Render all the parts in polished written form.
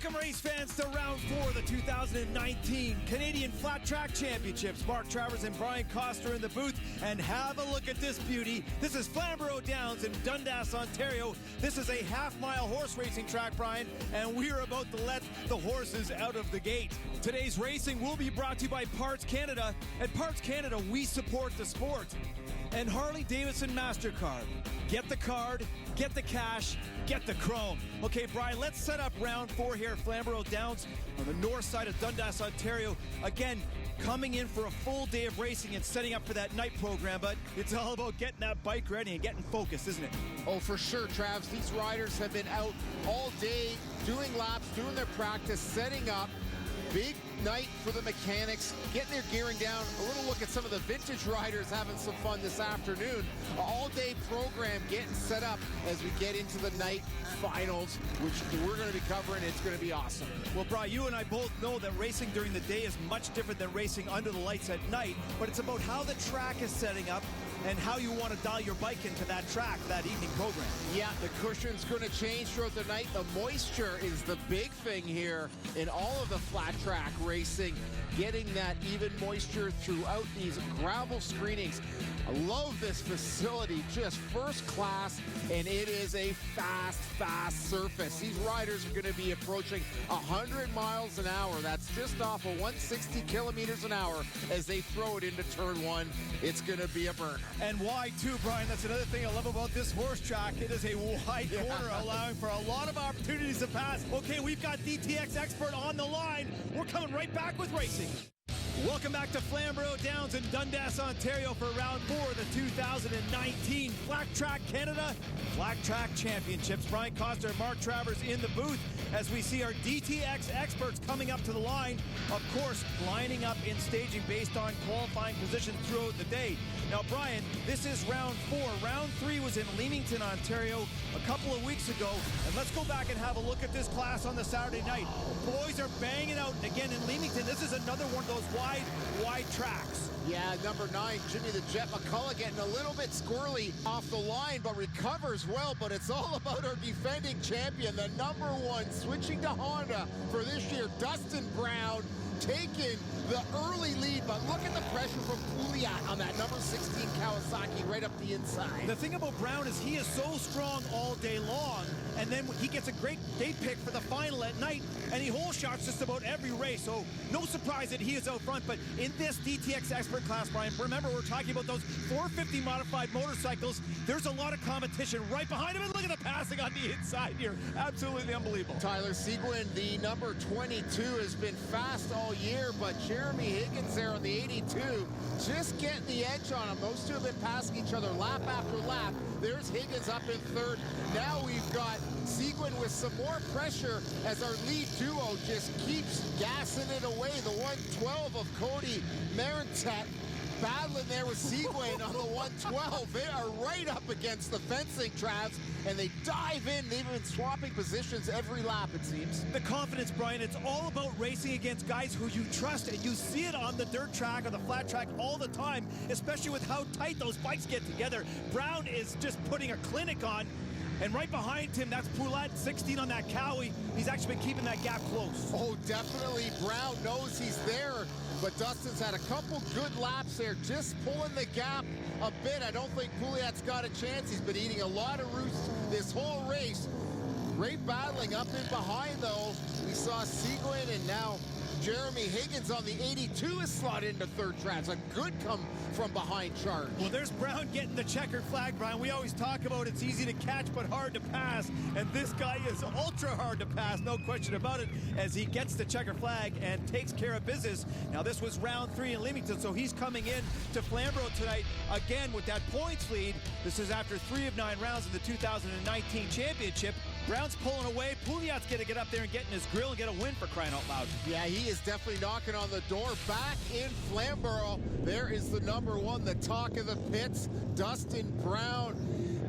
Welcome, race fans, to round 4 of the 2019 Canadian Flat Track Championships. Mark Travers and Brian Coster in the booth, and have a look at this beauty. This is Flamborough Downs in Dundas, Ontario. This is a half-mile horse racing track, Brian, and we are about to let the horses out of the gate. Today's racing will be brought to you by Parts Canada. At Parts Canada, we support the sport. And Harley-Davidson MasterCard. Get the card, get the cash, get the chrome. Okay, Brian, let's set up round 4 here at Flamborough Downs on the north side of Dundas, Ontario. Again, coming in for a full day of racing and setting up for that night program, but it's all about getting that bike ready and getting focused, isn't it? Oh, for sure, Travs. These riders have been out all day doing laps, doing their practice, setting up. Big night for the mechanics, getting their gearing down. A little look at some of the vintage riders having some fun this afternoon. An all-day program getting set up as we get into the night finals, which we're going to be covering. It's going to be awesome. Well, Brian, you and I both know that racing during the day is much different than racing under the lights at night, but it's about how the track is setting up and how you want to dial your bike into that track, that evening program. Yeah, the cushion's going to change throughout the night. The moisture is the big thing here in all of the flat track racing, getting that even moisture throughout these gravel screenings. I love this facility, just first class, and it is a fast surface. These riders are going to be approaching 100 miles an hour. That's just off of 160 kilometers an hour as they throw it into turn 1. It's going to be a burner. And wide too, Brian. That's another thing I love about this horse track. It is a wide corner, allowing for a lot of opportunities to pass. Okay, we've got DTX Expert on the line. We're coming right back with racing. Welcome back to Flamborough Downs in Dundas, Ontario for round 4 of the 2019 Flat Track Canada Flat Track Championships. Brian Coster and Mark Travers in the booth as we see our DTX experts coming up to the line. Of course, lining up in staging based on qualifying positions throughout the day. Now, Brian, this is round 4. Round 3 was in Leamington, Ontario a couple of weeks ago. And let's go back and have a look at this class on the Saturday night. Boys are banging out. And again, in Leamington, this is another one of those wide tracks. Yeah, number 9, Jimmy the Jet McCullough, getting a little bit squirrely off the line, but recovers well. But it's all about our defending champion, the number 1, switching to Honda for this year, Dustin Brown, taking the early lead, but look at the pressure from Pouliot on that number 16 Kawasaki right up the inside. The thing about Brown is he is so strong all day long, and then he gets a great day pick for the final at night, and he hole shots just about every race, so no surprise that he is out front. But in this DTX Expert class, Brian, remember we're talking about those 450 modified motorcycles. There's a lot of competition right behind him, and look at the passing on the inside here. Absolutely unbelievable. Tyler Seguin, the number 22, has been fast all year, but Jeremy Higgins there on the 82, just getting the edge on him. Those two have been passing each other lap after lap. There's Higgins up in 3rd. Now we've got Seguin with some more pressure as our lead duo just keeps gassing it away. The 112 of Cody Marentet battling there with Seguin on the 112. They are right up against the fencing, Travs, and they dive in. They've been swapping positions every lap, it seems. The confidence, Brian, it's all about racing against guys who you trust, and you see it on the dirt track or the flat track all the time, especially with how tight those bikes get together. Brown is just putting a clinic on, and right behind him, that's Pouliot, 16 on that Cowie. He's actually been keeping that gap close. Oh, definitely. Brown knows he's there, but Dustin's had a couple good laps there, just pulling the gap a bit. I don't think Pouliot's got a chance. He's been eating a lot of roots this whole race. Great battling up in behind, though. We saw Seguin, and now Jeremy Higgins on the 82 is slotted into 3rd, Travs. A good come from behind charge. Well, there's Brown getting the checkered flag, Brian. We always talk about it's easy to catch but hard to pass, and this guy is ultra hard to pass, no question about it, as he gets the checkered flag and takes care of business. Now, this was round 3 in Leamington, so he's coming in to Flamborough tonight again with that points lead. This is after 3 of 9 rounds in the 2019 championship. Brown's pulling away. Pouliot's going to get up there and get in his grill and get a win, for crying out loud. Yeah, he is definitely knocking on the door. Back in Flamborough, there is the number 1, the talk of the pits, Dustin Brown.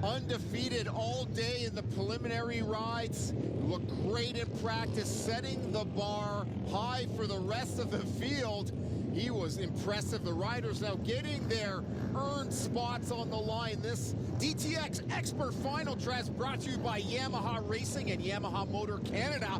Undefeated all day in the preliminary rides. Looked great in practice, setting the bar high for the rest of the field. He was impressive. The riders now getting their earned spots on the line. This DTX Expert Final Dress brought to you by Yamaha Racing and Yamaha Motor Canada.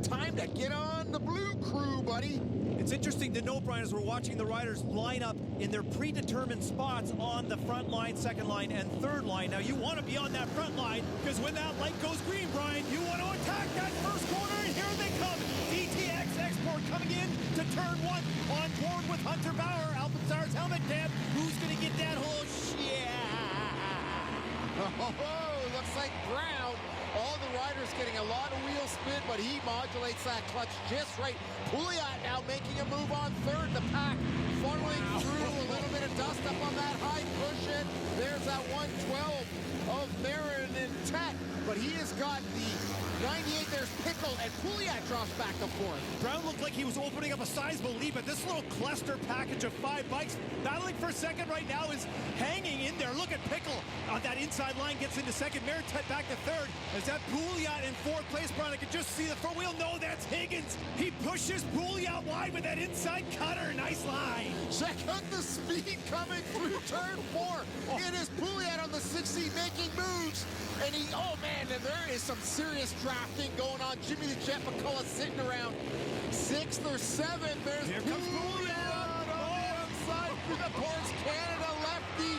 Time time to get on the blue crew, buddy. It's interesting to note, Brian, as we're watching the riders line up in their predetermined spots on the front line, second line, and third line. Now, you want to be on that front line because when that light goes green, Brian, you want to attack that first corner, and here they come. DTX Export coming in to turn one, on board with Hunter Bauer, Alpenstar's helmet cam. Who's going to get that whole shit? Oh, looks like Brown. All the riders getting a lot of wheel spin, but he modulates that clutch just right. Pouliot now making a move on third. The pack funneling through a little bit of dust up on that high cushion. There's that 112 of Marin-Tett, but he has got the 98. There's Pickle, and Pouliot drops back to fourth. Brown looked like he was opening up a sizable lead, but this little cluster package of 5 bikes battling for second right now is hanging in there. Look at Pickle on that inside line, gets into second. Marin-Tett back to third. Is that Pouliot in fourth place, Brian? I can just see the front wheel. No, that's Higgins. He pushes Pouliot wide with that inside cutter. Nice line. Check out the speed coming through turn 4. It is Pouliot on the 60 making moves. And he, oh man, and there is some serious drafting going on. Jimmy the Jet McCullough sitting around 6th or 7th. There's Pouliot on the outside towards Canada lefty,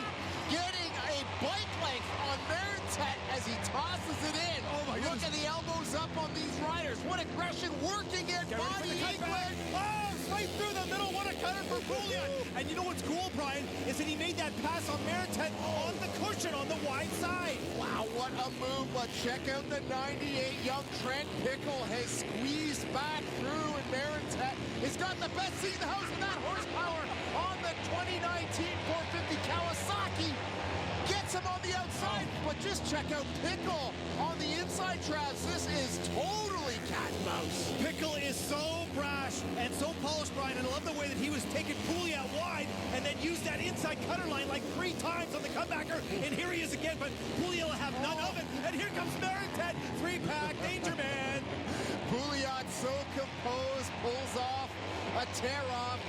getting a bike length on Marin-Tett as he tosses it in. Oh my Look goodness. at the elbows up on these riders. What aggression working at Body England. Oh, right through the middle. What a cutter for Pouliot. And you know what's cool, Brian, is that he made that pass on Marin-Tett on the cushion on the wide side. Wow, what a move, but check out the 98. Young Trent Pickle has squeezed back through, and Marin-Tett has got the best seat in the house with that horsepower on the 2019 450 Kawasaki. Gets him on the outside, but just check out Pickle on the inside, Travis. This is totally cat and mouse. Pickle is so brash and so polished, Brian, and I love the way that he was taking Pouliot wide and then used that inside cutter line like 3 times on the comebacker, and here he is again, but Pouliot will have none of it, and here comes Marin-Tett, 3-pack, danger man. Pouliot so composed, pulls off a tear-off,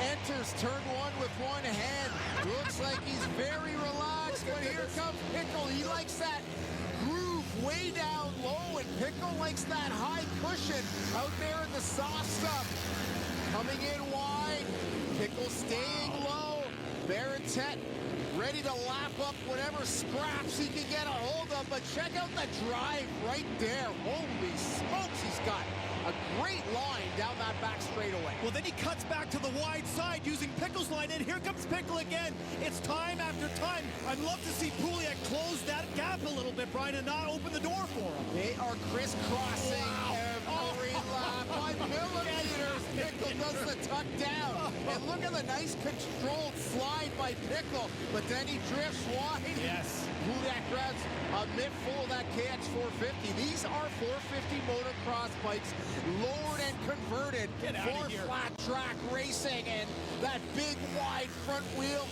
enters turn 1 with one hand. Looks like he's very relaxed, but here comes Pickle. He likes that groove way down low, and Pickle likes that high cushion out there in the soft stuff. Coming in wide, Pickle staying low. Marin-Tett ready to lap up whatever scraps he can get a hold of, but check out the drive right there. Holy smokes, he's got a great line down that back straightaway. Well, then he cuts back to the wide side using Pickle's line, and here comes Pickle again. It's time after time. I'd love to see Pouliot close that gap a little bit, Brian, and not open the door for him. They are crisscrossing every lap by millimeters. Pickle does the tuck down. And look at the nice controlled slide by Pickle, but then he drifts wide. Yes. Pouliot grabs a mitt full of that KX450. These are 450 motocross bikes, lowered and converted for flat track racing, and that big wide front wheel,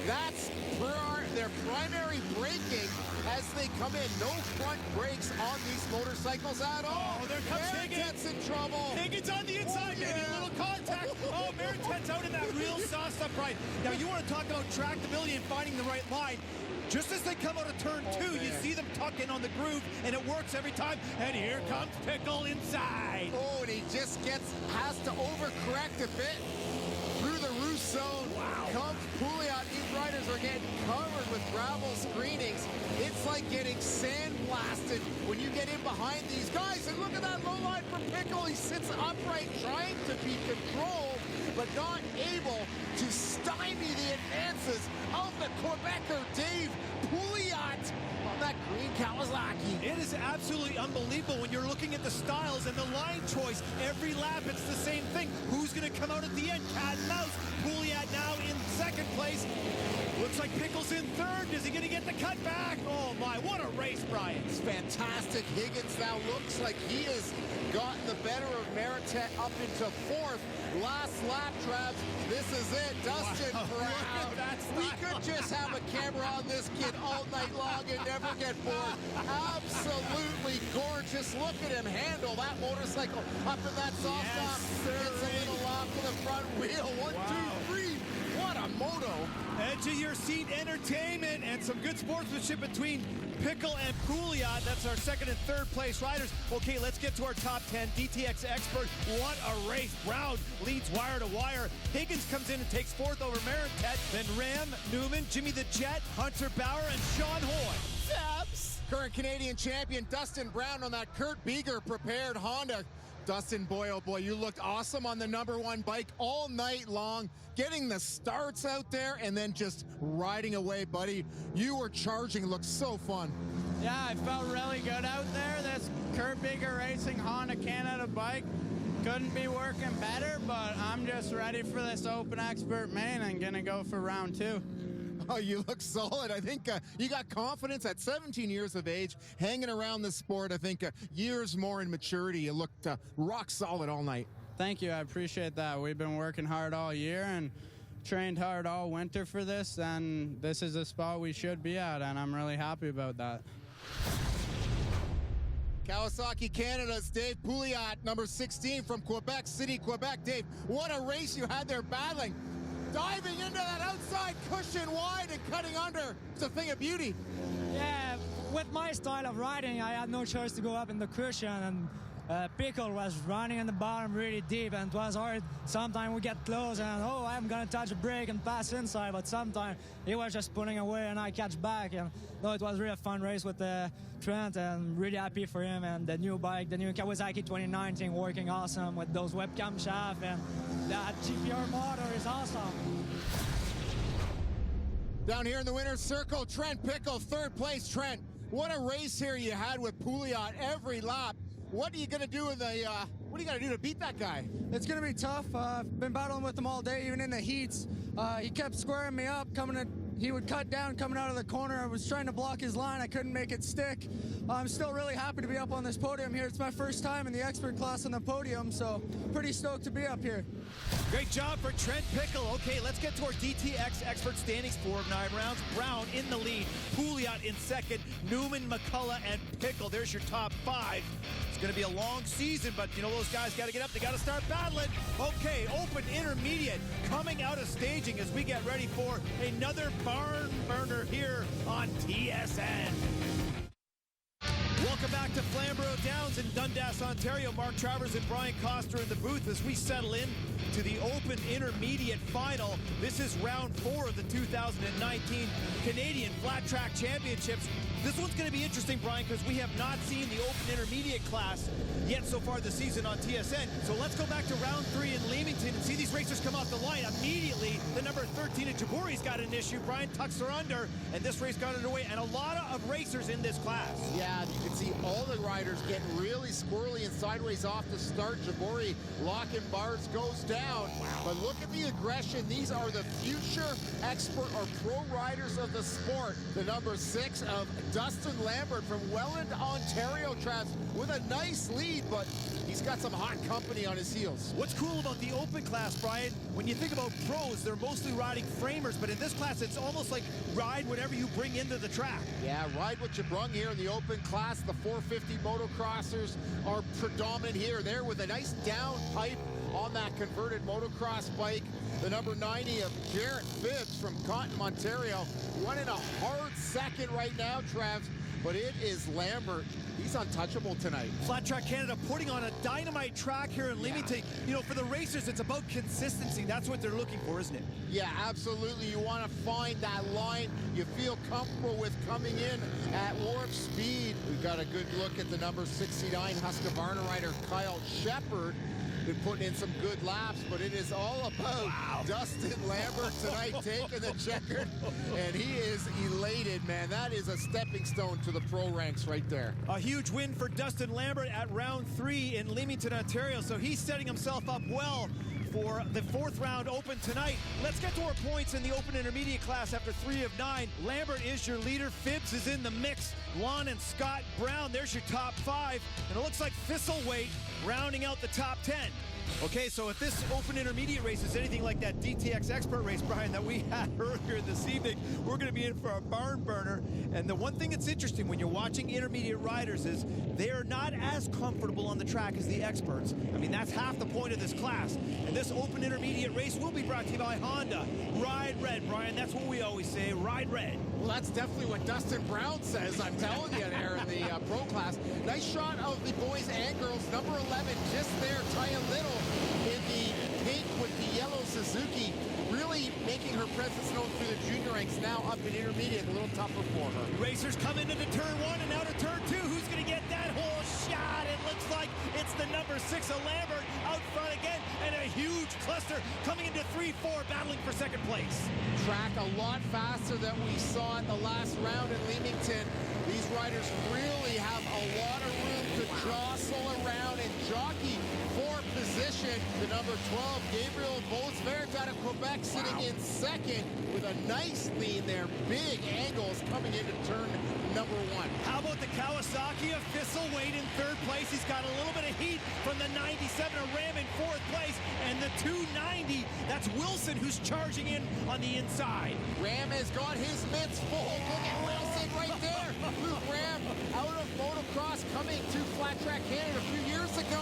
that's their primary braking as they come in. No front brakes on these motorcycles at all. Oh, there comes Higgins. In trouble. Higgins on the inside, maybe a little contact. Oh, Marin-Tett's out in that real soft stuff, right? Now, you want to talk about tractability and finding the right line. Just as they come out of turn 2, you see them tuck in on the groove, and it works every time. And here comes Pickle inside. Oh, and he just has to overcorrect a bit through the roof zone. Wow. Comes Pouliot. These riders are getting covered with gravel screenings. It's like getting sandblasted when you get in behind these guys. And look at that low line for Pickle. He sits upright trying to be controlled, but not able to stymie the advances of the Quebecer Dave Pouliot on that green Kawasaki. It is absolutely unbelievable when you're looking at the styles and the line choice. Every lap, it's the same thing. Who's going to come out at the end? Cat and mouse. Pouliot now in second place. Looks like Pickle's in third. Is he going to get the cut back? Oh, my. What a race, Brian. It's fantastic. Higgins now looks like he has gotten the better of Marin-Tett up into fourth. Last lap, Travis. This is it. Dustin Brown. We could just have a camera on this kid all night long and never get bored. Absolutely gorgeous. Look at him handle that motorcycle up in that soft top. Gets a little off to the front wheel. One, two, three. What a a moto. Edge of your seat entertainment and some good sportsmanship between Pickle and Pouliot. That's our second and third place riders. Okay, let's get to our top 10. DTX expert, what a race. Brown leads wire to wire. Higgins comes in and takes fourth over Maritet. Then Ram, Newman, Jimmy the Jet, Hunter Bauer, and Sean Hoy. Zaps. Current Canadian champion Dustin Brown on that Kurt Beeger prepared Honda. Dustin, boy, oh boy, you looked awesome on the #1 bike all night long, getting the starts out there and then just riding away, buddy. You were charging, looked so fun. Yeah, I felt really good out there. This Kurt Beeger Racing Honda Canada bike couldn't be working better, but I'm just ready for this Open Expert main and gonna go for round 2. Oh, you look solid. I think you got confidence at 17 years of age, hanging around the sport. I think years more in maturity. You looked rock solid all night. Thank you. I appreciate that. We've been working hard all year and trained hard all winter for this, and this is the spot we should be at, and I'm really happy about that. Kawasaki Canada's Dave Pouliot, number 16 from Quebec City, Quebec. Dave, what a race you had there battling. Diving into that outside cushion wide and cutting under. It's a thing of beauty. Yeah, with my style of riding, I had no choice to go up in the cushion, and Pickle was running in the bottom really deep, and it was hard. Sometimes we get close and, oh, I'm going to touch a brake and pass inside, but sometimes he was just pulling away and I catch back. And no, it was really a fun race with Trent, and really happy for him, and the new bike, the new Kawasaki 2019, working awesome with those webcam shafts, and that GPR motor is awesome. Down here in the winner's circle, Trent Pickle, third place. Trent, what a race here you had with Pouliot every lap. What are you going to do to beat that guy? It's going to be tough. I've been battling with him all day, even in the heats. He kept squaring me up, he would cut down coming out of the corner. I was trying to block his line. I couldn't make it stick. I'm still really happy to be up on this podium here. It's my first time in the expert class on the podium, so pretty stoked to be up here. Great job for Trent Pickle. Okay, let's get to our DTX expert standings for 9 rounds. Brown in the lead, Pouliot in second, Newman, McCullough, and Pickle. There's your top 5. It's going to be a long season, but you know those guys got to get up. They got to start battling. Okay, Open Intermediate coming out of staging as we get ready for another barn burner here on TSN. Welcome back to Flamborough Downs in Dundas, Ontario. Mark Travers and Brian Coster in the booth as we settle in to the Open Intermediate Final. This is round 4 of the 2019 Canadian Flat Track Championships. This one's going to be interesting, Brian, because we have not seen the Open Intermediate class yet so far this season on TSN. So let's go back to round 3 in Leamington and see these racers come off the line. Immediately, the number 13 at Jabouri's got an issue. Brian tucks her under, and this race got underway, and a lot of racers in this class. Yeah, you can see all the riders getting really squirrely and sideways off the start. Jabouri locking bars, goes down. But look at the aggression. These are the future expert or pro riders of the sport. The number 6 of Dustin Lambert from Welland, Ontario, Travs, with a nice lead, but he's got some hot company on his heels. What's cool about the Open class, Brian, when you think about pros, they're mostly riding framers, but in this class, it's almost like ride whatever you bring into the track. Yeah, ride what you brung here in the Open class. The 450 motocrossers are predominant here. There with a nice down pipe on that converted motocross bike. The number 90 of Jarrett Phibbs from Taunton, Ontario, running a hard second right now, Travs, but it is Lambert. He's untouchable tonight. Flat Track Canada putting on a dynamite track here in Leamington. Yeah. You know, for the racers, it's about consistency. That's what they're looking for, isn't it? Yeah, absolutely. You want to find that line you feel comfortable with coming in at warp speed. We've got a good look at the number 69 Husqvarna rider, Kyle Shepard. Been putting in some good laps, but it is all about Dustin Lambert tonight taking the checkered, and he is elated, man. That is a stepping stone to the pro ranks right there. A huge win for Dustin Lambert at round 3 in Leamington, Ontario, so he's setting himself up well for the 4th round Open tonight. Let's get to our points in the Open Intermediate class after 3 of 9. Lambert is your leader. Phibbs is in the mix. Lon and Scott Brown, there's your top 5. And it looks like Thistlethwaite rounding out the top 10. Okay, so if this open intermediate race is anything like that DTX Expert race, Brian, that we had earlier this evening, we're going to be in for a barn burner. And the one thing that's interesting when you're watching intermediate riders is they are not as comfortable on the track as the experts. I mean, that's half the point of this class. And this open intermediate race will be brought to you by Honda. Ride red, Brian. That's what we always say, ride red. Well, that's definitely what Dustin Brown says, I'm telling you there in the pro class. Nice shot of the boys and girls. Number 11 just there, Taya Little in the pink with the yellow Suzuki, really making her presence known through the junior ranks. Now up in intermediate, a little tougher for her. Racers come into turn 1 and now to turn 2. Who's going to get that whole shot? It looks like it's the number 6 of Lambert out front again, and a huge cluster coming into 3-4, battling for second place. Track a lot faster than we saw in the last round in Leamington. These riders really have a lot of room to jostle around and jockey for position. The number 12, Gabriel Bosvert out of Quebec, sitting in second with a nice lead there. Big angles coming into turn number 1. How about the Kawasaki of Thistlewaite in third place? He's got a little bit of heat from the 97 of Ram in fourth place, and the 290, that's Wilson who's charging in on the inside. Ram has got his mitts full. Look at Wilson right there. Luke Ram out of motocross coming to Flat Track Canada a few years ago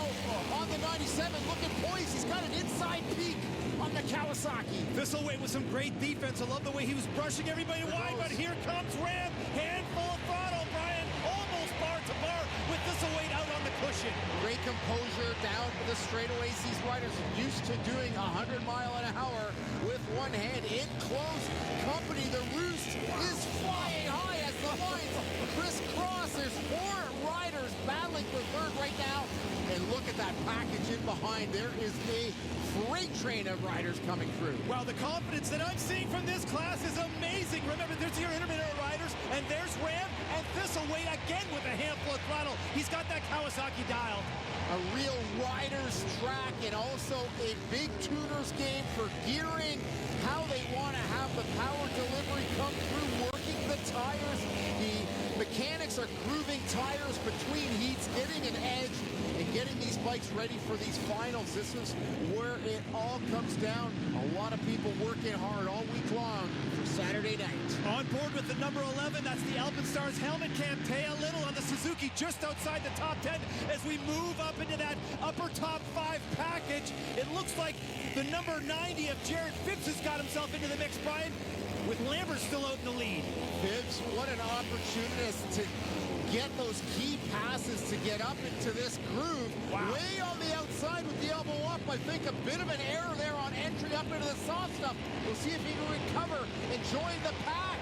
on the 97. Looking poised. He's got an inside peak on the Kawasaki. Thistlewaite with some great defense. I love the way he was brushing everybody wide, but here comes Ram. Handful of throttle, Brian. Almost bar to bar with Thistlewaite out on the cushion. Great composure down the straightaways. These riders are used to doing 100 miles an hour with one hand. In close company, the roost is flying high as the lines crisscross. There's 4 riders battling for third right now. And look at that package in behind. There is a freight train of riders coming through. Wow, the confidence that I'm seeing from this class is amazing. Remember, there's your intermediate riders, and there's Ram, and Thistlewaite again with a handful of throttle. He's got that Kawasaki dialed. A real rider's track and also a big tuner's game for gearing, how they want to have the power delivery come through, working the tires. The mechanics are grooving tires between heats, getting an edge, and getting these bikes ready for these finals. This is where it all comes down. A lot of people working hard all week long for Saturday night. On board with the number 11, that's the Alpenstars helmet cam. Taya Little on the Suzuki just outside the top 10 as we move up into that upper top 5 package. It looks like the number 90 of Jared Phipps has got himself into the mix, Brian, with Lambert still out in the lead. Phipps, what an opportunist to get those key passes to get up into this groove. Wow. Way on the outside with the elbow up. I think a bit of an error there on entry up into the soft stuff. We'll see if he can recover and join the pack.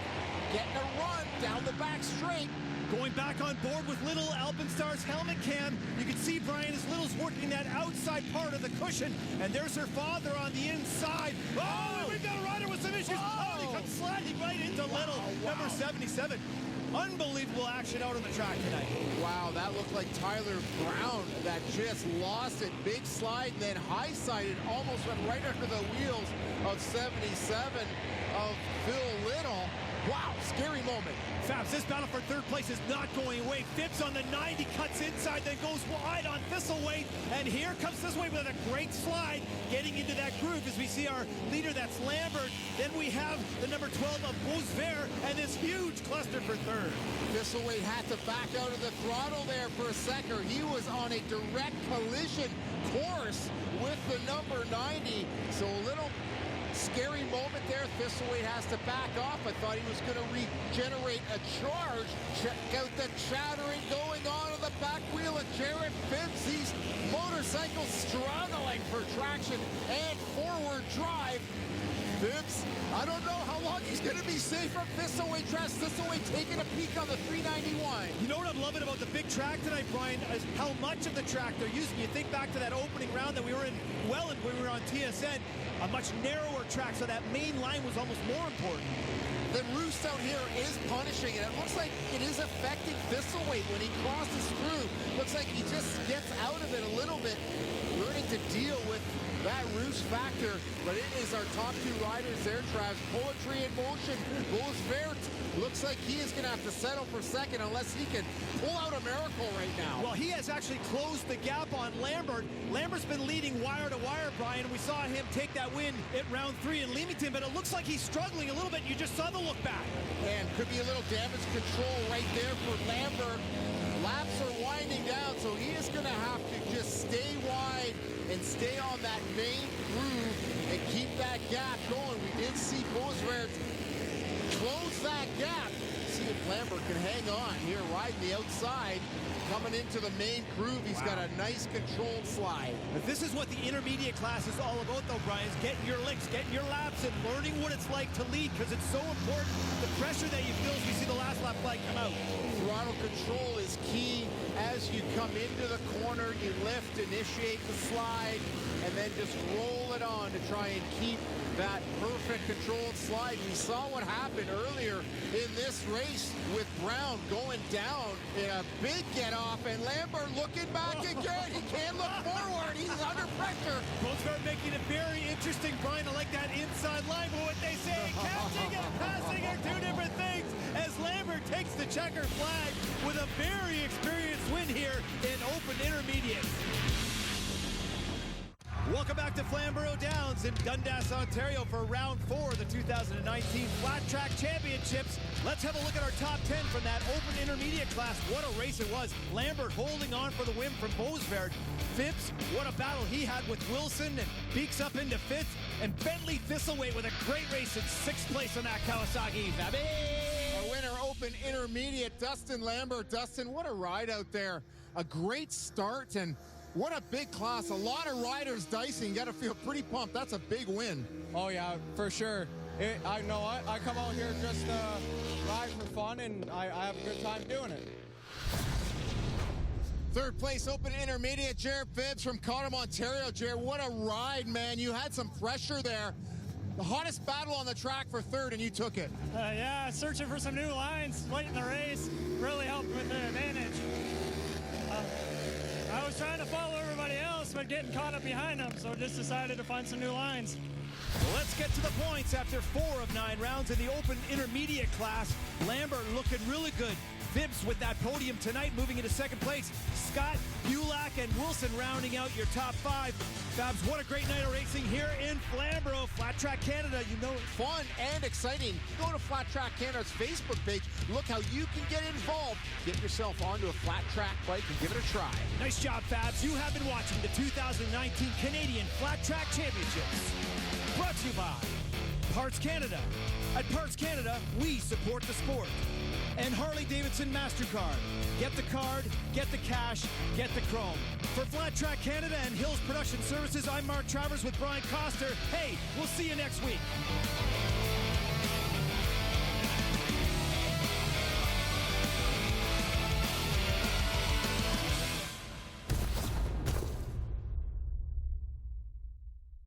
Getting a run down the back straight. Going back on board with Little Alpenstars helmet cam. You can see Brian as Little's working that outside part of the cushion. And there's her father on the inside. Oh, we've got a rider with some issues. Oh, he comes sliding right into Little, number 77. Unbelievable action out on the track tonight. Wow, that looked like Tyler Brown that just lost it. Big slide and then high-sided, almost went right under the wheels of 77 of Phil Little. Wow, scary moment. Fabs, this battle for third place is not going away. Phipps on the 90, cuts inside, then goes wide on Thistlewaite. And here comes Thistlewaite with a great slide, getting into that groove as we see our leader, that's Lambert. Then we have the number 12 of Bosvert and this huge cluster for third. Thistlewaite had to back out of the throttle there for a second. He was on a direct collision course with the number 90. So a little scary moment there. Thistlewaite has to back off. I thought he was going to regenerate a charge. Check out the chattering going on the back wheel of Jared Phipps. These motorcycles struggling for traction and forward drive. Phipps, I don't know how long he's going to be safe from Thistlewaite tracks. Thistlewaite taking a peek on the 391. You know what I'm loving about the big track tonight, Brian, is how much of the track they're using. You think back to that opening round that we were in Welland when we were on TSN, a much narrower track, so that main line was almost more important. The roost out here is punishing, and it looks like it is affecting Thistlewaite when he crosses through. Looks like he just gets out of it a little bit, learning to deal with that roost factor, but it is our top two riders there, Trav. Poetry in motion. Bosvert looks like he is going to have to settle for second unless he can pull out a miracle right now. Well, he has actually closed the gap on Lambert. Lambert's been leading wire to wire, Brian. We saw him take that win at round 3 in Leamington, but it looks like he's struggling a little bit. You just saw the look back. And could be a little damage control right there for Lambert. Laps are winding down, so he is going to have to just stay wide and stay on that main groove and keep that gap going. We did see Bosvert close that gap. See if Lambert can hang on here, riding the outside, coming into the main groove. He's got a nice controlled slide. But this is what the intermediate class is all about, though, Brian, is getting your licks, getting your laps, and learning what it's like to lead, because it's so important. The pressure that you feel as we see the last lap flag come out. Throttle control is key. As you come into the corner, you lift, initiate the slide, and then just roll it on to try and keep that perfect controlled slide. We saw what happened earlier in this race with Brown going down in a big get-off, and Lambert looking back again. He can't look forward. He's under pressure. Both start making it very interesting, Brian. I like that inside line, but what they say, catching and passing are two different things, as Lambert takes the checker flag with a very experienced win here in Open Intermediate. Welcome back to Flamborough Downs in Dundas, Ontario for round 4 of the 2019 Flat Track Championships. Let's have a look at our top 10 from that Open Intermediate class. What a race it was. Lambert holding on for the win from Bosvert. Phipps, what a battle he had with Wilson, and Beeks up into 5th. And Bentley Thistlewaite with a great race in 6th place on that Kawasaki. Our winner, Open Intermediate, Dustin Lambert. Dustin, what a ride out there. A great start, and what a big class. A lot of riders dicing. Got to feel pretty pumped. That's a big win. Oh yeah, for sure. I know I come out here just to ride for fun, and I have a good time doing it. 3rd place Open Intermediate, Jared Phibbs from Cottam, Ontario. Jared, what a ride, man. You had some pressure there. The hottest battle on the track for 3rd, and you took it. Yeah, searching for some new lines late in the race really helped with the advantage. I was trying to follow everybody else, but getting caught up behind them, so just decided to find some new lines. Well, let's get to the points after 4 of 9 rounds in the Open Intermediate class. Lambert looking really good. Phibbs with that podium tonight, moving into 2nd place. Scott, Bulak, and Wilson rounding out your top 5. Babs, what a great night of racing here in Flamborough. Flat Track Canada, you know it. Fun and exciting. Go to Flat Track Canada's Facebook page. Look how you can get involved. Get yourself onto a flat track bike and give it a try. Nice job, Fabs. You have been watching the 2019 Canadian Flat Track Championships. Brought to you by Parts Canada. At Parts Canada, we support the sport. And Harley-Davidson MasterCard. Get the card, get the cash, get the chrome. For Flat Track Canada and Hills Production Services, I'm Mark Travers with Brian Coster. Hey, we'll see you next week.